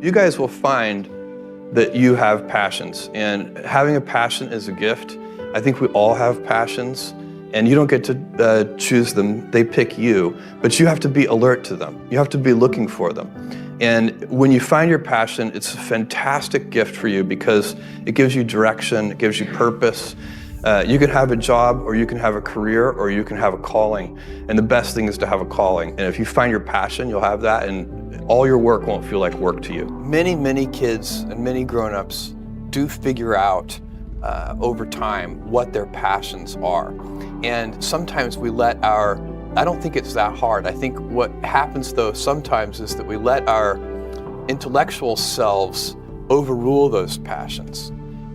You guys will find that you have passions, and having a passion is a gift. I think we all have passions, and you don't get to choose them, they pick you, but you have to be alert to them. You have to be looking for them. And when you find your passion, it's a fantastic gift for you because it gives you direction, it gives you purpose. You can have a job, or you can have a career, or you can have a calling. And the best thing is to have a calling. And if you find your passion, you'll have that, and all your work won't feel like work to you. Many kids and many grown-ups do figure out over time what their passions are. And sometimes we let I don't think it's that hard. I think what happens though sometimes is that we let our intellectual selves overrule those passions.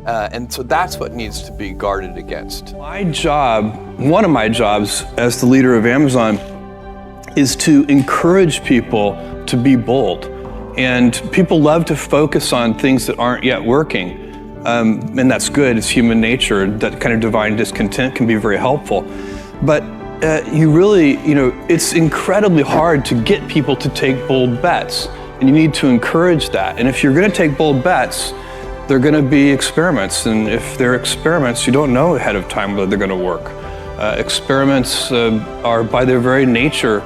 And so that's what needs to be guarded against. My job, one of my jobs as the leader of Amazon, is to encourage people to be bold. And people love to focus on things that aren't yet working. And that's good, it's human nature. That kind of divine discontent can be very helpful. But it's incredibly hard to get people to take bold bets. And you need to encourage that. And if you're gonna take bold bets, they're going to be experiments, and if they're experiments, you don't know ahead of time whether they're going to work. Experiments are by their very nature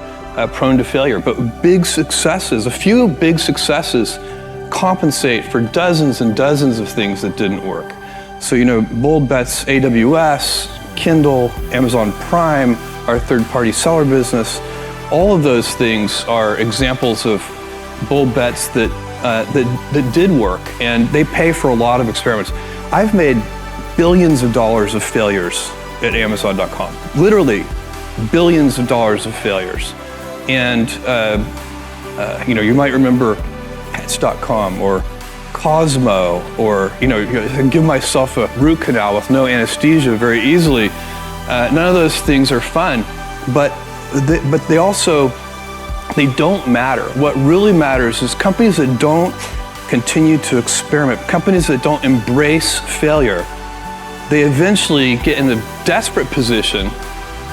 prone to failure, but a few big successes compensate for dozens and dozens of things that didn't work. So, bold bets, AWS, Kindle, Amazon Prime, our third-party seller business, all of those things are examples of bold bets that did work, and they pay for a lot of experiments. I've made billions of dollars of failures at Amazon.com, literally billions of dollars of failures. And you might remember Pets.com or Cosmo, or give myself a root canal with no anesthesia very easily. None of those things are fun, but they don't matter. What really matters is companies that don't continue to experiment, companies that don't embrace failure, they eventually get in the desperate position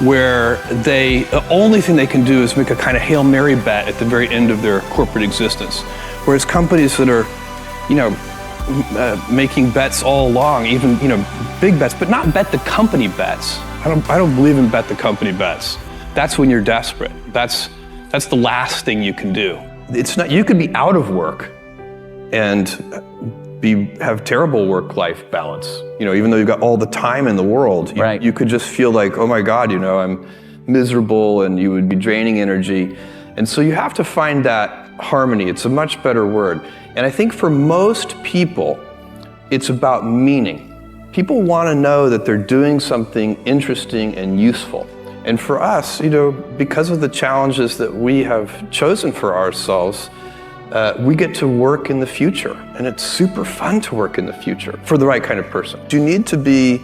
where the only thing they can do is make a kind of Hail Mary bet at the very end of their corporate existence. Whereas companies that are, making bets all along, even, big bets, but not bet the company bets. I don't believe in bet the company bets. That's when you're desperate. That's the last thing you can do. It's not, you could be out of work and have terrible work-life balance. Even though you've got all the time in the world, you could just feel like, oh my God, I'm miserable, and you would be draining energy. And so you have to find that harmony. It's a much better word. And I think for most people, it's about meaning. People want to know that they're doing something interesting and useful. And for us, because of the challenges that we have chosen for ourselves, we get to work in the future. And it's super fun to work in the future for the right kind of person. You need to be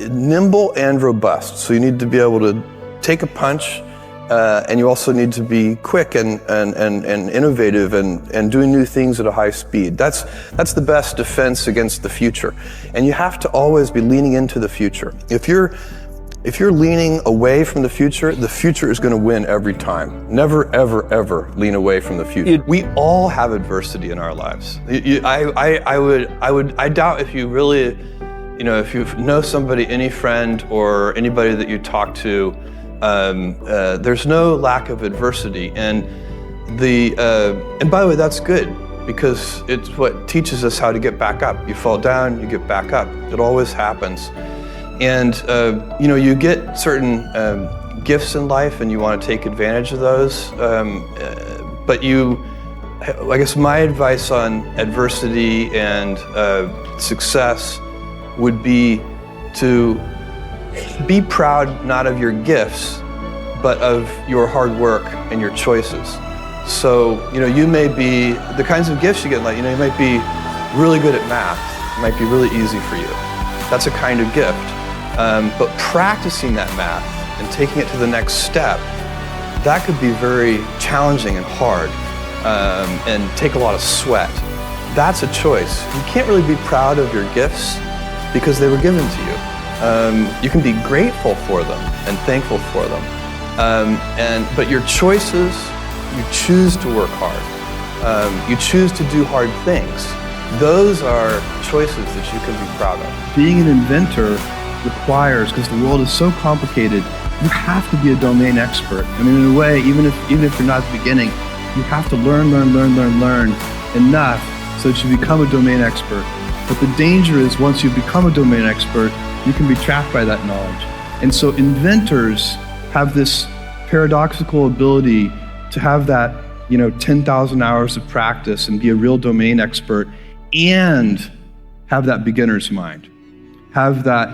nimble and robust. So you need to be able to take a punch, and you also need to be quick and innovative and doing new things at a high speed. That's the best defense against the future. And you have to always be leaning into the future. If you're leaning away from the future is going to win every time. Never, ever, ever lean away from the future. We all have adversity in our lives. I doubt if you really, if you know somebody, any friend or anybody that you talk to, there's no lack of adversity, and by the way, that's good, because it's what teaches us how to get back up. You fall down, you get back up. It always happens. And you get certain gifts in life, and you want to take advantage of those. But I guess my advice on adversity and success would be to be proud not of your gifts, but of your hard work and your choices. So, you may be, the kinds of gifts you get, like, you might be really good at math. It might be really easy for you. That's a kind of gift. But practicing that math and taking it to the next step, that could be very challenging and hard, and take a lot of sweat. That's a choice. You can't really be proud of your gifts because they were given to you. You can be grateful for them and thankful for them. But your choices, you choose to work hard. You choose to do hard things. Those are choices that you can be proud of. Being an inventor requires, because the world is so complicated, you have to be a domain expert. I mean, in a way, even if you're not at the beginning, you have to learn enough so that you become a domain expert. But the danger is once you become a domain expert, you can be trapped by that knowledge. And so inventors have this paradoxical ability to have that, 10,000 hours of practice and be a real domain expert and have that beginner's mind. Have that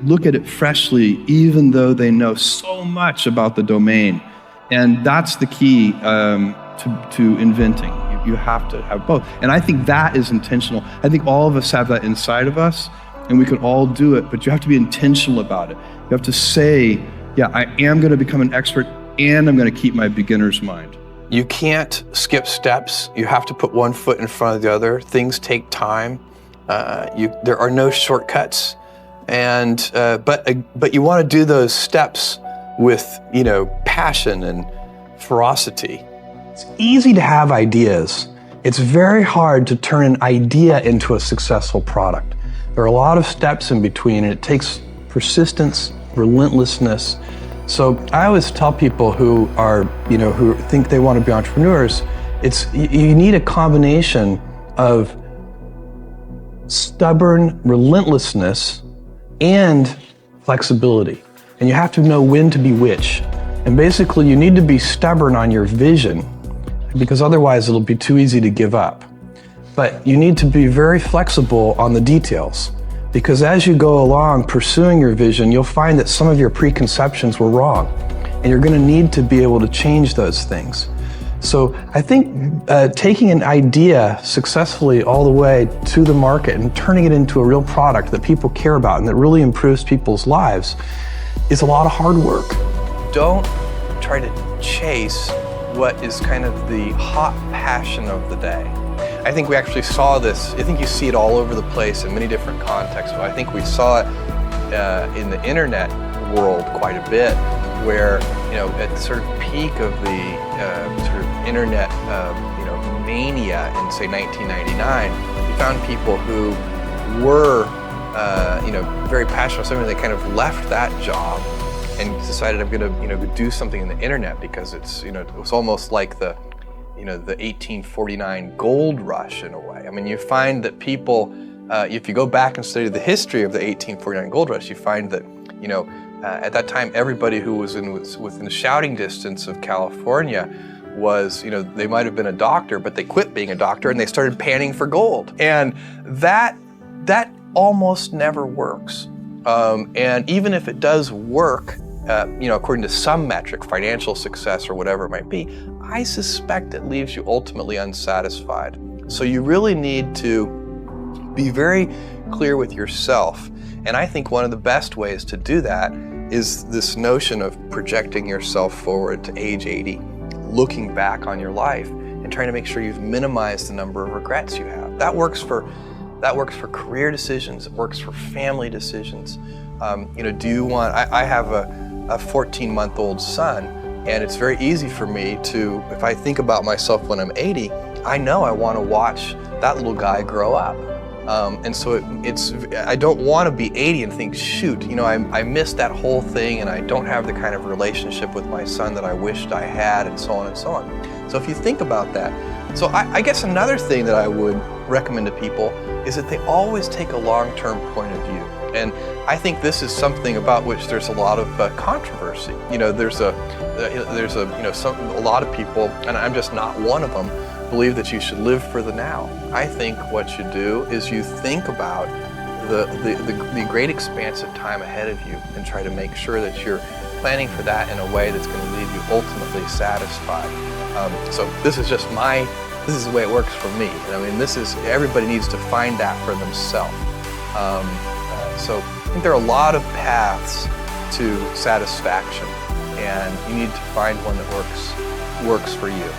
look at it freshly, even though they know so much about the domain. And that's the key to inventing. You have to have both. And I think that is intentional. I think all of us have that inside of us, and we can all do it, but you have to be intentional about it. You have to say, yeah, I am going to become an expert, and I'm going to keep my beginner's mind. You can't skip steps. You have to put one foot in front of the other. Things take time. There are no shortcuts. And but you want to do those steps with passion and ferocity. It's easy to have ideas. It's very hard to turn an idea into a successful product. There are a lot of steps in between, and it takes persistence, relentlessness. So I always tell people who are who think they want to be entrepreneurs, you need a combination of stubborn relentlessness and flexibility. And you have to know when to be which. And basically you need to be stubborn on your vision, because otherwise it'll be too easy to give up. But you need to be very flexible on the details, because as you go along pursuing your vision, you'll find that some of your preconceptions were wrong, and you're going to need to be able to change those things. So I think taking an idea successfully all the way to the market and turning it into a real product that people care about and that really improves people's lives is a lot of hard work. Don't try to chase what is kind of the hot passion of the day. I think we actually saw this, I think you see it all over the place in many different contexts, but I think we saw it in the internet world quite a bit, where at the sort of peak of the sort of internet mania in say 1999, you found people who were very passionate about something. They kind of left that job and decided, I'm going to do something in the internet, because it's it was almost like the the 1849 gold rush in a way. I mean, you find that people, if you go back and study the history of the 1849 gold rush, you find that at that time everybody who was within shouting distance of California was, they might have been a doctor, but they quit being a doctor and they started panning for gold. And that almost never works. And even if it does work, according to some metric, financial success or whatever it might be, I suspect it leaves you ultimately unsatisfied. So you really need to be very clear with yourself. And I think one of the best ways to do that is this notion of projecting yourself forward to age 80, looking back on your life and trying to make sure you've minimized the number of regrets you have. That works for career decisions. It works for family decisions. Do you want? I have a 14-month-old son, and it's very easy for me to, if I think about myself when I'm 80, I know I want to watch that little guy grow up. And so I don't want to be 80 and think, shoot, I missed that whole thing, and I don't have the kind of relationship with my son that I wished I had, and so on and so on. So if you think about that, so I guess another thing that I would recommend to people is that they always take a long-term point of view. And I think this is something about which there's a lot of controversy. There's a lot of people, and I'm just not one of them, believe that you should live for the now. I think what you do is you think about the great expanse of time ahead of you and try to make sure that you're planning for that in a way that's going to leave you ultimately satisfied. So this is the way it works for me. I mean, everybody needs to find that for themselves. So I think there are a lot of paths to satisfaction, and you need to find one that works for you.